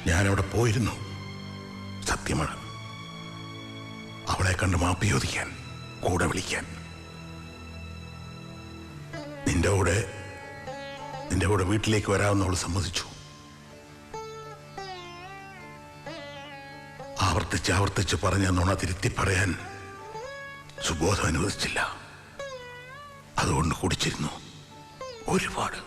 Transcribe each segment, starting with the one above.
ഞാനവിടെ പോയിരുന്നു. സത്യമാണ്. അവളെ കണ്ട് മാപ്പി ചോദിക്കാൻ, കൂടെ വിളിക്കാൻ. നിന്റെ കൂടെ വീട്ടിലേക്ക് വരാമെന്ന് അവൾ സമ്മതിച്ചു. ആവർത്തിച്ച് പറഞ്ഞ നുണ തിരുത്തി പറയാൻ സുബോധം അനുവദിച്ചില്ല. അതുകൊണ്ട് കുടിച്ചിരുന്നു ഒരുപാട്.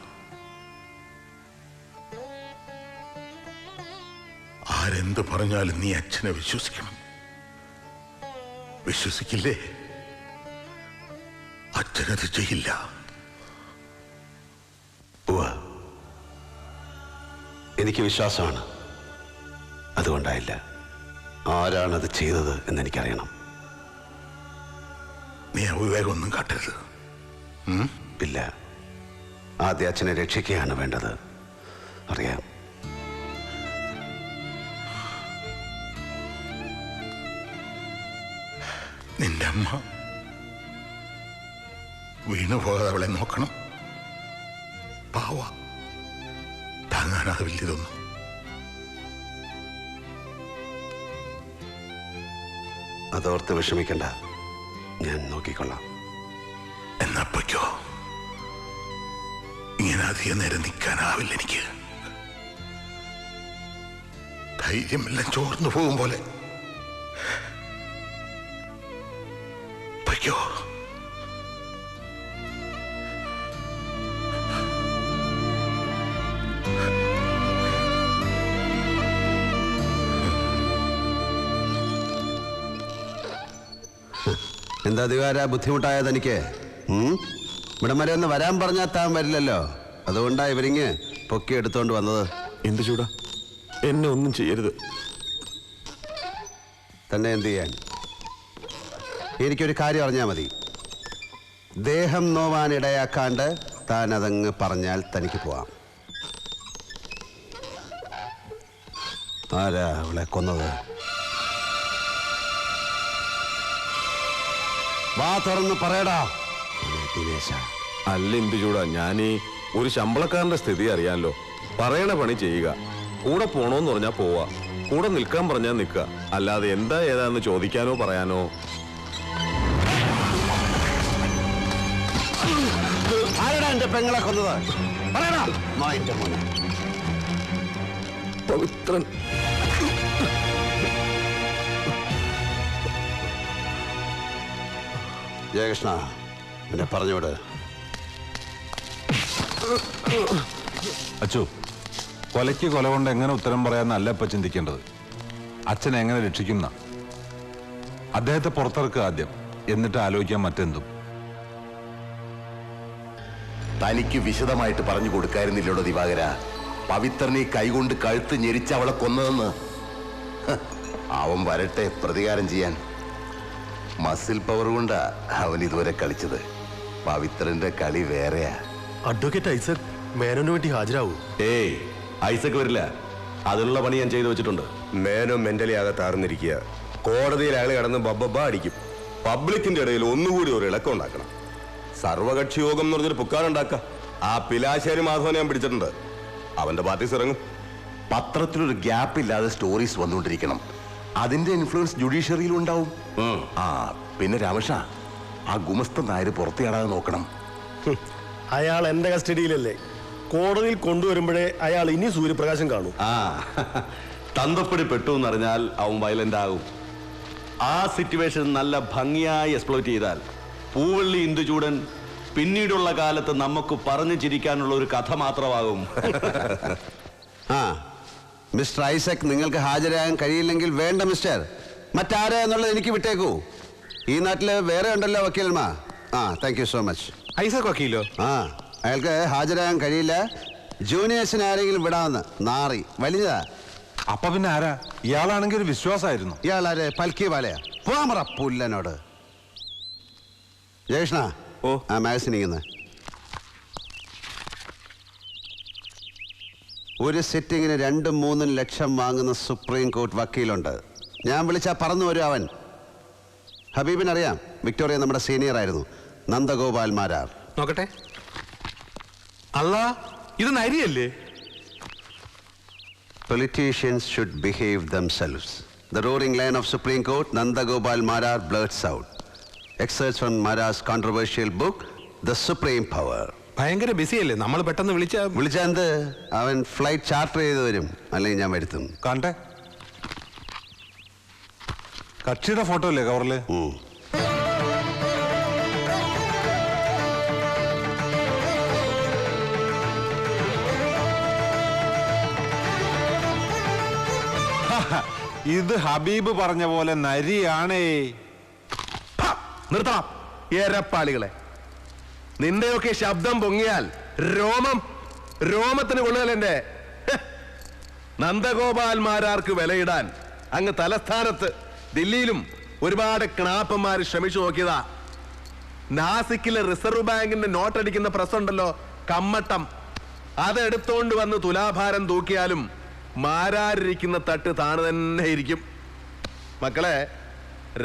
ആരെന്ത് പറഞ്ഞാലും നീ അച്ഛനെ വിശ്വസിക്കണം. വിശ്വസിക്കില്ലേ? അച്ഛനത് ചെയ്യില്ല. എനിക്ക് വിശ്വാസമാണ്. അതുകൊണ്ടായില്ല. ആരാണത് ചെയ്തത് എന്നെനിക്കറിയണം. നീ അവിവേകമൊന്നും കാട്ടരുത്. ഇല്ല, ആദ്യ അച്ഛനെ രക്ഷിക്കുകയാണ് വേണ്ടത്. അറിയാം. നിന്റെ അമ്മ വീണുപോകാതെ അവളെ നോക്കണം. പാവ, താങ്ങാനാവില്ല ഇതൊന്നും. അതോർത്ത് വിഷമിക്കണ്ട, ഞാൻ നോക്കിക്കൊള്ളാം. എന്നപ്പോഴോ ഇങ്ങനെ അധികം നേരം നിൽക്കാനാവില്ല എനിക്ക്. ധൈര്യമെല്ലാം ചോർന്നു പോകും പോലെ. പൊയ്ക്കോ. എന്താ ദിവാര ബുദ്ധിമുട്ടായത് എനിക്ക്? ഇവിടം വരെ ഒന്ന് വരാൻ പറഞ്ഞാൽ താൻ വരില്ലല്ലോ. അതുകൊണ്ടാ ഇവരിങ്ങ് പൊക്കി എടുത്തോണ്ട് വന്നത്. എന്ത് ചൂടാ? എന്നെ ഒന്നും ചെയ്യരുത്. തന്നെ എന്ത് ചെയ്യാൻ? എനിക്കൊരു കാര്യം അറിഞ്ഞാൽ മതി. ദേഹം നോവാനിടയാക്കാണ്ട് താൻ അതങ്ങ് പറഞ്ഞാൽ തനിക്ക് പോവാം. ആരാ അവളെ കൊന്നത്? വാ തുറന്ന് പറയടാ ദിനേശ. അല്ല എന്ത് ചൂടാ, ഞാനീ ഒരു ശമ്പളക്കാരന്റെ സ്ഥിതി അറിയാമല്ലോ. പറയണ പണി ചെയ്യുക. കൂടെ പോണോന്ന് പറഞ്ഞാ പോവാ, കൂടെ നിൽക്കാൻ പറഞ്ഞാൽ നിൽക്കുക. അല്ലാതെ എന്താ ഏതാന്ന് ചോദിക്കാനോ പറയാനോ. ആരാടാ എന്റെ പെങ്ങളെ കൊന്നത്? പറയടാ. നായിന്റെ മോനെ പവിത്രൻ. ജയകൃഷ്ണ, എന്നെ പറഞ്ഞോട്. അച്ചു, കൊലയ്ക്ക് കൊല കൊണ്ട് എങ്ങനെ ഉത്തരം പറയാന്നല്ല ഇപ്പൊ ചിന്തിക്കേണ്ടത്. അച്ഛനെ എങ്ങനെ രക്ഷിക്കുന്ന അദ്ദേഹത്തെ പുറത്തിറക്കുക ആദ്യം, എന്നിട്ട് ആലോചിക്കാൻ മറ്റെന്തും. തനിക്ക് വിശദമായിട്ട് പറഞ്ഞു കൊടുക്കായിരുന്നില്ലല്ലോ ദിവാകര? പവിത്രനെ കൈകൊണ്ട് കഴുത്ത് ഞെരിച്ച് അവളെ കൊന്നതെന്ന്. അവൻ വരട്ടെ പ്രതികാരം ചെയ്യാൻ. മസിൽ പവർ കൊണ്ടാ അവൻ ഇതുവരെ കളിച്ചത്. പവിത്രന്റെ കളി വേറെയാ. അഡ്വക്കേറ്റ് ഐസക് മേനോന് വേണ്ടി ഹാജരാവൂ. ഏയ്, ഐസക് വരില്ല. അതിനുള്ള പണി ഞാൻ ചെയ്തു വെച്ചിട്ടുണ്ട്. മേനോ മെന്റലി അകത്താർന്നിരിക്കുക. കോടതിയിൽ അയാൾ കിടന്ന് ബബ്ബ അടിക്കും. പബ്ലിക്കിന്റെ ഇടയിൽ ഒന്നുകൂടി ഒരു ഇളക്കം ഉണ്ടാക്കണം. സർവകക്ഷി യോഗം എന്ന് പറഞ്ഞൊരു പുക്കാനുണ്ടാക്ക. ആ പിലാശ്ശേരി മാധവനെ ഞാൻ പിടിച്ചിട്ടുണ്ട്. അവന്റെ പാർട്ടീസ് ഇറങ്ങും. പത്രത്തിലൊരു ഗ്യാപ്പ് ഇല്ലാതെ സ്റ്റോറീസ് വന്നുകൊണ്ടിരിക്കണം. അതിന്റെ ഇൻഫ്ലുവൻസ് ജുഡീഷ്യറിയിലും ഉണ്ടാവും. പിന്നെ രാമകൃഷ്ണ, ആ ഗുമസ്തൻ നായർ പുറത്തിയാടാതെ നോക്കണം. അയാൾ എന്റെ കസ്റ്റഡിയിലല്ലേ. കോടതിയിൽ കൊണ്ടുവരുമ്പോഴേ അയാൾ ഇനി സൂര്യപ്രകാശം കാണും. തന്തപ്പടി പെട്ടു എന്നറിഞ്ഞാൽ അവൻ വയലന്റ് ആകും. ആ സിറ്റുവേഷൻ നല്ല ഭംഗിയായി എക്സ്പ്ലോയിറ്റ് ചെയ്താൽ പൂവള്ളി ഇന്ദുചൂടൻ പിന്നീടുള്ള കാലത്ത് നമുക്ക് പറഞ്ഞു ചിരിക്കാനുള്ള ഒരു കഥ മാത്രമാകും. മിസ്റ്റർ ഐസക്, നിങ്ങൾക്ക് ഹാജരാകാൻ കഴിയില്ലെങ്കിൽ വേണ്ട മിസ്റ്റർ. മറ്റാരാ എന്നുള്ളത് എനിക്ക് വിട്ടേക്കൂ. ഈ നാട്ടില് വേറെ ഉണ്ടല്ലോ വക്കീൽമാ. Thank you so much. Isaac വക്കീലോ? അയാൾക്ക് ഹാജരാകാൻ കഴിയില്ല. ജൂനിയേഴ്സിന് ആരെങ്കിലും വിടാമെന്ന്. നാറി വലിയതാ. അപ്പൊ പിന്നെ ആരാ? ഇയാളാണെങ്കിൽ ഒരു വിശ്വാസമായിരുന്നു. ഇയാളാരെ? പൽക്കി വാലയാ? പോമറ പുല്ലനോട്. ജയകൃഷ്ണ, ആ മാഗസിൻ ഇങ്ങനെ ഒരു സിറ്റിങ്ങിന് 2-3 ലക്ഷം വാങ്ങുന്ന സുപ്രീം കോർട്ട് വക്കീലുണ്ട്. ഞാൻ വിളിച്ചാൽ പറന്നു വരും അവൻ. ഹബീബിനറിയാം. വിക്ടോറിയ നമ്മുടെ സീനിയർ ആയിരുന്നു. നന്ദഗോപാൽ മാരാർ. നോക്കട്ടെ. അല്ല, ഇത് നരിയല്ലേ? Politicians should behave themselves. The roaring lion of Supreme Court, Nandagopal Marar, blurts out. Excerpts from Marar's controversial book, The Supreme Power. ഭയങ്കര ബിസിയല്ലേ, നമ്മൾ പെട്ടെന്ന് വിളിച്ചെന്ത്? അവൻ ഫ്ലൈറ്റ് ചാർട്ടർ ചെയ്ത് വരും, അല്ലെങ്കിൽ ഞാൻ വരുത്തും. കാണട്ടെ. കക്ഷിയുടെ ഫോട്ടോ അല്ലേ കവറില്? ഇത് ഹബീബ് പറഞ്ഞ പോലെ നരിയാണേ. നിർത്താം എരപ്പാളികളെ. നിന്റെയൊക്കെ ശബ്ദം പൊങ്ങിയാൽ രോമത്തിന് കൊള്ളുകലെന്റെ. നന്ദഗോപാൽമാരാർക്ക് വിലയിടാൻ അങ്ങ് തലസ്ഥാനത്ത് ദില്ലിയിലും ഒരുപാട് ക്ണാപ്പന്മാർ ശ്രമിച്ചു നോക്കിയതാ. നാസിക്കിലെ റിസർവ് ബാങ്കിന്റെ നോട്ടടിക്കുന്ന പ്രസ് ഉണ്ടല്ലോ, കമ്മട്ടം, അതെടുത്തോണ്ട് വന്ന് തുലാഭാരം തൂക്കിയാലും മാരാരിരിക്കുന്ന തട്ട് താണ് തന്നെ ഇരിക്കും. മക്കളെ,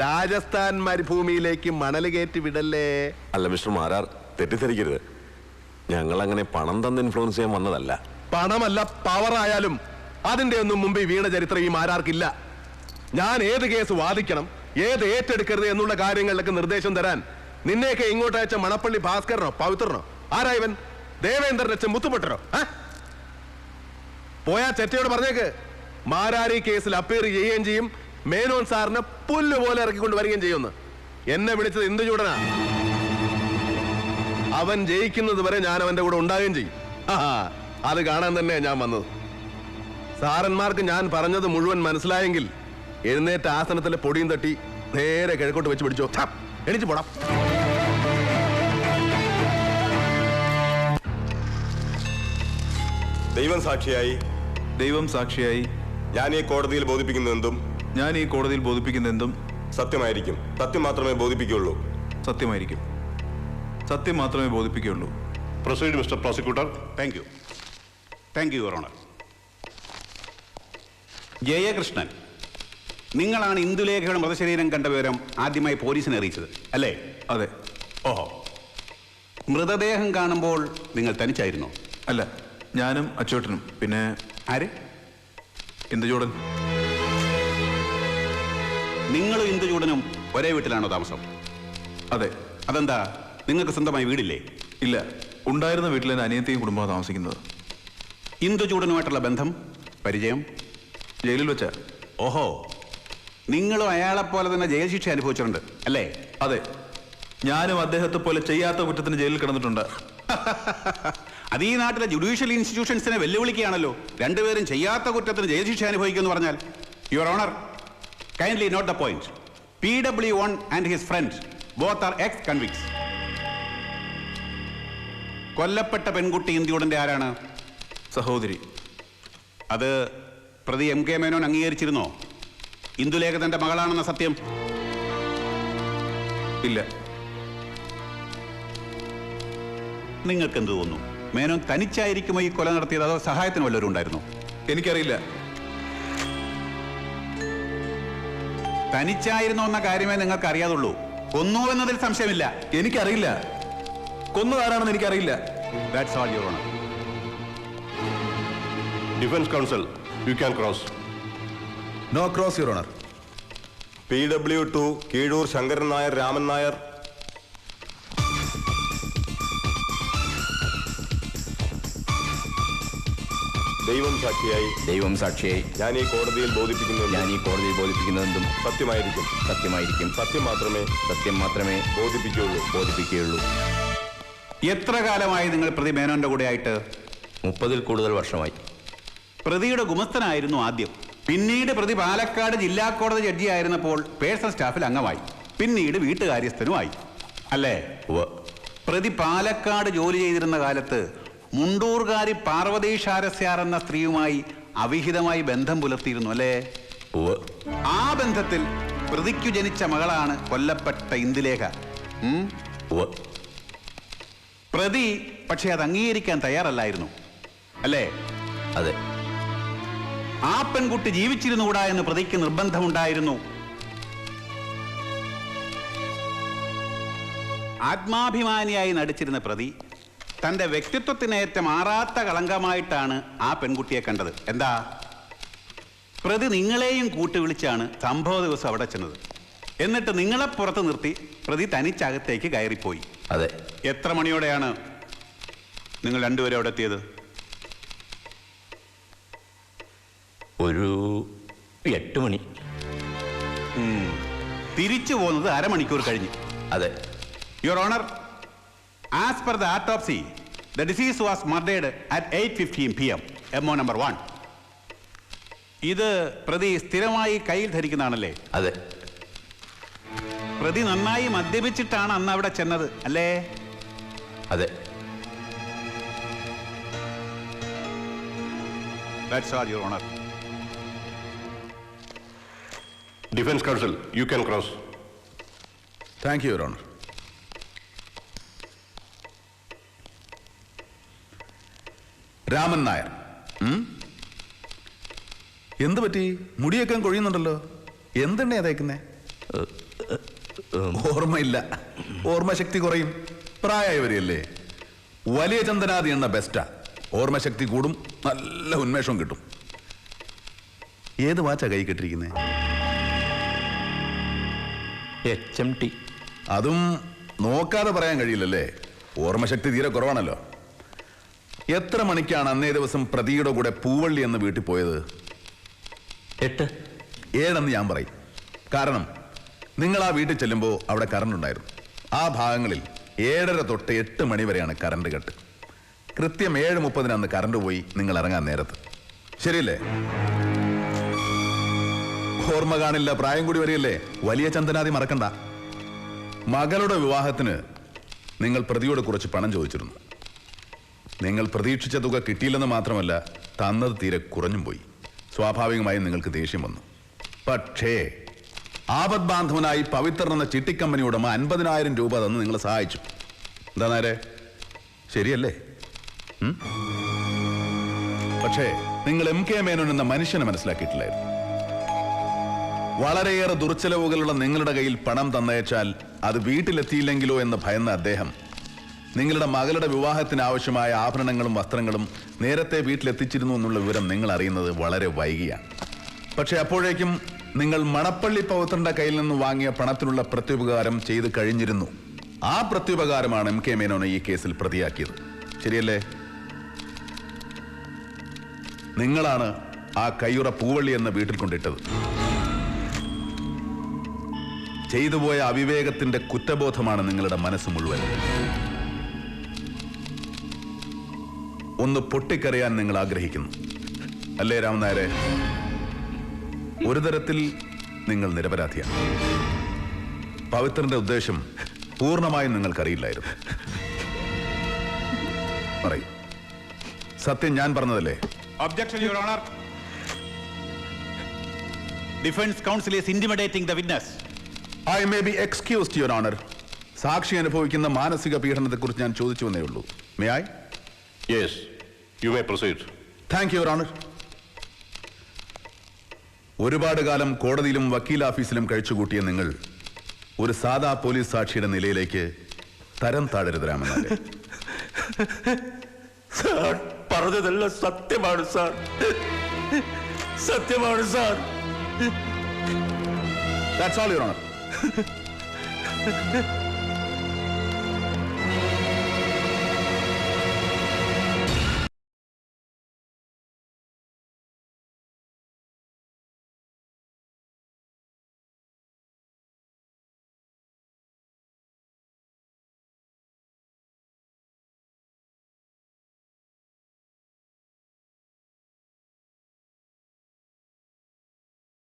രാജസ്ഥാൻ മരുഭൂമിയിലേക്ക് മണൽ കയറ്റി വിടല്ലേ. അല്ല മിസ്റ്റർ മാരാർ, തെറ്റിദ്ധരിക്കരുത്. ഞങ്ങൾ അങ്ങനെ പണം തന്ന് ഇൻഫ്ലുവൻസ് ചെയ്യാൻ വന്നതല്ല. പണമല്ല, പവറായാലും അതിന്റെ ഒന്നും മുമ്പ് വീണ ചരിത്രം ഈ മാരാർക്കില്ല. ഞാൻ ഏത് കേസ് വാദിക്കണം, ഏത് ഏറ്റെടുക്കരുത് എന്നുള്ള കാര്യങ്ങളിലൊക്കെ നിർദ്ദേശം തരാൻ നിന്നെയൊക്കെ ഇങ്ങോട്ട് അയച്ച മണപ്പള്ളി ഭാസ്കരനോ പവിത്രനോ ആരായവൻ? ദേവേന്ദ്രൻ അച്ഛൻ മുത്തുപൊട്ടനോ? പോയാ ചെറ്റയോട് പറഞ്ഞേക്ക്, മാരാരി കേസിൽ അപ്പീർ ചെയ്യുകയും ചെയ്യും, മേനോൻ സാറിന് പുല്ലുപോലെ ഇറക്കിക്കൊണ്ട് വരികയും ചെയ്യുമെന്ന്. എന്നെ വിളിച്ചത് ഇന്ദുചൂടനാ. അവൻ ജയിക്കുന്നത് വരെ ഞാൻ അവന്റെ കൂടെ ഉണ്ടാകുകയും ചെയ്യും. അത് കാണാൻ തന്നെ ഞാൻ വന്നത്. സാറന്മാർക്ക് ഞാൻ പറഞ്ഞത് മുഴുവൻ മനസ്സിലായെങ്കിൽ എഴുന്നേറ്റ ആസനത്തിലെ പൊടിയും തട്ടി നേരെ കിഴക്കോട്ട് വെച്ച് പിടിച്ചോ. എണിച്ചു പോടാം. ദൈവം സാക്ഷിയായി ഞാൻ ഈ കോടതിയിൽ ബോധിപ്പിക്കുന്നതെന്തും സത്യമായിരിക്കും. സത്യം മാത്രമേ ബോധിപ്പിക്കുകയുള്ളൂ. Proceed mister prosecutor. Thank you your honour. Jayakrishnan, നിങ്ങളാണ് ഇന്ദുലേഖയുടെ മൃതശരീരം കണ്ട വിവരം ആദ്യമായി പോലീസിനെ അറിയിച്ചത് അല്ലേ? അതെ. ഓഹോ. മൃതദേഹം കാണുമ്പോൾ നിങ്ങൾ തനിച്ചായിരുന്നോ? അല്ല, ഞാനും അച്ചോട്ടനും പിന്നെ ആര്? ഇന്ദുചൂടൻ. നിങ്ങളും ഇന്ദുചൂടനും ഒരേ വീട്ടിലാണോ താമസം? അതെ. അതെന്താ, നിങ്ങൾക്ക് സ്വന്തമായി വീടില്ലേ? ഇല്ല, ഉണ്ടായിരുന്ന വീട്ടിൽ എൻ്റെ അനിയത്തിയും കുടുംബമാണ് താമസിക്കുന്നത്. ഇന്ദുചൂടനുമായിട്ടുള്ള ബന്ധം, പരിചയം? ജയിലിൽ വെച്ചാ. ഓഹോ, നിങ്ങളും അയാളെപ്പോലെ തന്നെ ജയിൽ ശിക്ഷ അനുഭവിച്ചിട്ടുണ്ട് അല്ലേ? അതെ, ഞാനും അദ്ദേഹത്തെ പോലെ ചെയ്യാത്ത കുറ്റത്തിന് ജയിലിൽ കിടന്നിട്ടുണ്ട്. അത് ഈ നാട്ടിലെ ജുഡീഷ്യൽ ഇൻസ്റ്റിറ്റ്യൂഷൻസിനെ വെല്ലുവിളിക്കുകയാണല്ലോ. രണ്ടുപേരും ചെയ്യാത്ത കുറ്റത്തിന് ജയിൽ ശിക്ഷ അനുഭവിക്കുമെന്ന് പറഞ്ഞാൽ. Your honour, kindly note the point. PW1 and his friends both are ex convicts. കൊല്ലപ്പെട്ട പെൺകുട്ടി ഇന്ദുചൂടന്റെ ആരാണ്? സഹോദരി. അത് പ്രതി MK മേനോൻ അംഗീകരിച്ചിരുന്നോ? ഇന്ദുലേഖ തന്റെ മകളാണെന്ന സത്യം? ഇല്ല. നിങ്ങൾക്ക് എന്ത് തോന്നുന്നു? മേനോൻ തനിച്ചായിരിക്കുമോ ഈ കൊല നടത്തിയത്, അതോ സഹായത്തിന് വല്ലവരും ഉണ്ടായിരുന്നോ? എനിക്കറിയില്ല. തനിച്ചായിരുന്നോ എന്ന കാര്യമേ നിങ്ങൾക്ക് അറിയാതുള്ളൂ. കൊന്നു എന്നതിൽ സംശയമില്ല. എനിക്കറിയില്ല. കൊന്നതാരാണെന്ന് എനിക്കറിയില്ല. That's all, Your Honor. Defence counsel, you can cross. No cross, your honour. PW2 Keezhoor Shankaran Nair, Raman Nair. ദൈവം സാക്ഷിയായി ഞാൻ ഈ കോടതിയിൽ ബോധിപ്പിക്കുന്നതെന്തും സത്യമായിരിക്കും. സത്യം മാത്രമേ ബോധിപ്പിക്കുകയുള്ളൂ. എത്ര കാലമായി നിങ്ങൾ പ്രതി മേനോന്റെ കൂടെ ആയിട്ട്? 30-ൽ കൂടുതൽ വർഷമായി. പ്രതിയുടെ ഗുമസ്തനായിരുന്നു ആദ്യം. പിന്നീട് പ്രതി പാലക്കാട് ജില്ലാ കോടതി ജഡ്ജിയായിരുന്നപ്പോൾ പേഴ്സണൽ സ്റ്റാഫിൽ അംഗമായി. പിന്നീട് വീട്ടുകാര്യസ്ഥനുമായി അല്ലേ? പ്രതി പാലക്കാട് ജോലി ചെയ്തിരുന്ന കാലത്ത് മുണ്ടൂർകാരി പാർവതി ഷാരസ്യാർ എന്ന സ്ത്രീയുമായി അവിഹിതമായി ബന്ധം പുലർത്തിയിരുന്നു അല്ലേ? ആ ബന്ധത്തിൽ പ്രതിക്കു ജനിച്ച മകളാണ് കൊല്ലപ്പെട്ട ഇന്ദുലേഖ. പ്രതി പക്ഷെ അത് അംഗീകരിക്കാൻ തയ്യാറല്ലായിരുന്നു അല്ലേ? അതെ. ആ പെൺകുട്ടി ജീവിച്ചിരുന്നുകൂടാ എന്ന് പ്രതിക്ക് നിർബന്ധമുണ്ടായിരുന്നു. ആത്മാഭിമാനിയായി നടിച്ചിരുന്ന പ്രതി തന്റെ വ്യക്തിത്വത്തിനേറ്റ മാറാത്ത കളങ്കമായിട്ടാണ് ആ പെൺകുട്ടിയെ കണ്ടത്. എന്താ? പ്രതി നിങ്ങളെയും കൂട്ടുവിളിച്ചാണ് സംഭവ ദിവസം അവിടെ ചെന്നത്. എന്നിട്ട് നിങ്ങളെ പുറത്ത് നിർത്തി പ്രതി തനിച്ചകത്തേക്ക് കയറിപ്പോയി. അതെ. എത്ര മണിയോടെയാണ് നിങ്ങൾ രണ്ടുപേരും അവിടെ എത്തിയത്? ഒരു 8 മണി. തിരിച്ചു പോകുന്നത് അരമണിക്കൂർ കഴിഞ്ഞു. അതെ. Your honour, as per the autopsy, the deceased was murdered at 8:15 p.m. MO number 1. ഇത് പ്രതി സ്ഥിരമായി കയ്യിൽ ധരിക്കുന്നതാണല്ലേ? അതെ. പ്രതി നന്നായി മദ്യപിച്ചിട്ടാണ് അന്ന് അവിടെ ചെന്നത് അല്ലേ? അതെ. That's all, Your Honor. Defence counsel, you can cross. Thank you, your owner. Raman Nair, എന്ത് പറ്റി? മുടിയൊക്കെ കൊഴിയുന്നുണ്ടല്ലോ. എന്തെണ്ണയാ തേക്കുന്നേ? ഓർമ്മയില്ല, ഓർമ്മശക്തി കുറയും. പ്രായമായവരെയല്ലേ. വലിയ ചന്ദനാദി എണ്ണ ബെസ്റ്റാ. ഓർമ്മശക്തി കൂടും, നല്ല ഉന്മേഷവും കിട്ടും. ഏത് വാച്ചാ കൈ കെട്ടിരിക്കുന്നേ? HMT. അതും നോക്കാതെ പറയാൻ കഴിയില്ലല്ലേ, ഓർമ്മശക്തി തീരെ കുറവാണല്ലോ. എത്ര മണിക്കാണ് അന്നേ ദിവസം പ്രതിയുടെ കൂടെ പൂവള്ളി എന്ന വീട്ടിൽ പോയത്? 8. 7 ഞാൻ പറയും. കാരണം നിങ്ങൾ ആ വീട്ടിൽ ചെല്ലുമ്പോൾ അവിടെ കറണ്ട് ഉണ്ടായിരുന്നു. ആ ഭാഗങ്ങളിൽ 7:30 തൊട്ട് 8 മണി വരെയാണ് കറണ്ട് കട്ട്. കൃത്യം 7:30 അന്ന് കറണ്ട് പോയി നിങ്ങൾ ഇറങ്ങാൻ നേരത്ത്. ശരിയല്ലേ? ഓർമ്മ കാണില്ല, പ്രായം കൂടി വരികയല്ലേ. വലിയ ചന്ദനാദി മറക്കണ്ട. മകളുടെ വിവാഹത്തിന് നിങ്ങൾ പ്രതിയോട് കുറച്ച് പണം ചോദിച്ചിരുന്നു. നിങ്ങൾ പ്രതീക്ഷിച്ച തുക കിട്ടിയില്ലെന്ന് മാത്രമല്ല, തന്നത് തീരെ കുറഞ്ഞും പോയി. സ്വാഭാവികമായും നിങ്ങൾക്ക് ദേഷ്യം വന്നു. പക്ഷേ ആപത് ബാന്ധവനായി പവിത്രൻ എന്ന ചിട്ടിക്കമ്പനി ഉടമ 50,000 രൂപ തന്ന് നിങ്ങളെ സഹായിച്ചു. എന്താ നേരെ? ശരിയല്ലേ? പക്ഷേ നിങ്ങൾ MK മേനോൻ എന്ന മനുഷ്യനെ മനസ്സിലാക്കിയിട്ടില്ലായിരുന്നു. വളരെയേറെ ദുർച്ചെലവുകളുള്ള നിങ്ങളുടെ കയ്യിൽ പണം തന്നയച്ചാൽ അത് വീട്ടിലെത്തിയില്ലെങ്കിലോ എന്ന് ഭയന്ന അദ്ദേഹം നിങ്ങളുടെ മകളുടെ വിവാഹത്തിന് ആവശ്യമായ ആഭരണങ്ങളും വസ്ത്രങ്ങളും നേരത്തെ വീട്ടിലെത്തിച്ചിരുന്നു എന്നുള്ള വിവരം നിങ്ങൾ അറിയുന്നത് വളരെ വൈകിയാണ്. പക്ഷെ അപ്പോഴേക്കും നിങ്ങൾ മണപ്പള്ളി പവിത്രന്റെ കയ്യിൽ നിന്ന് വാങ്ങിയ പണത്തിനുള്ള പ്രത്യുപകാരം ചെയ്ത് കഴിഞ്ഞിരുന്നു. ആ പ്രത്യുപകാരമാണ് MK മേനോനെ ഈ കേസിൽ പ്രതിയാക്കിയത്. ശരിയല്ലേ? നിങ്ങളാണ് ആ കയ്യുറ പൂവള്ളി എന്ന വീട്ടിൽ കൊണ്ടിട്ടത്. ചെയ്തുപോയ അവിവേകത്തിന്റെ കുറ്റബോധമാണ് നിങ്ങളുടെ മനസ്സ് മുഴുവൻ. ഒന്ന് പൊട്ടിക്കരയാൻ നിങ്ങൾ ആഗ്രഹിക്കുന്നു അല്ലേ രാമൻ നായരെ? ഒരു തരത്തിൽ നിങ്ങൾ നിരപരാധിയാണ്. പവിത്രന്റെ ഉദ്ദേശം പൂർണ്ണമായും നിങ്ങൾക്കറിയില്ലായിരുന്നു. പറയൂ, സത്യം ഞാൻ പറഞ്ഞതല്ലേ? Objection, Your Honor. Defense counsel is intimidating the witness. I may be excused, Your Honor. സാക്ഷി അനുഭവിക്കുന്ന മാനസിക പീഡനത്തെക്കുറിച്ച് ഞാൻ ചോദിച്ചു വന്നേ ഉള്ളൂ. May I? Yes, you may proceed. Thank you, Your Honor. ഒരുപാട് കാലം കോടതിയിലും വക്കീൽ ഓഫീസിലും കഴിച്ചുകൂട്ടിയ നിങ്ങൾ ഒരു സാധാ പോലീസ് സാക്ഷിയുടെ നിലയിലേക്ക് തരം താഴരുത് രാമൻ നായരെ. സാർ പറഞ്ഞതെല്ലാം സത്യമാണ് സാർ, സത്യമാണ് sir. That's all, Your Honor.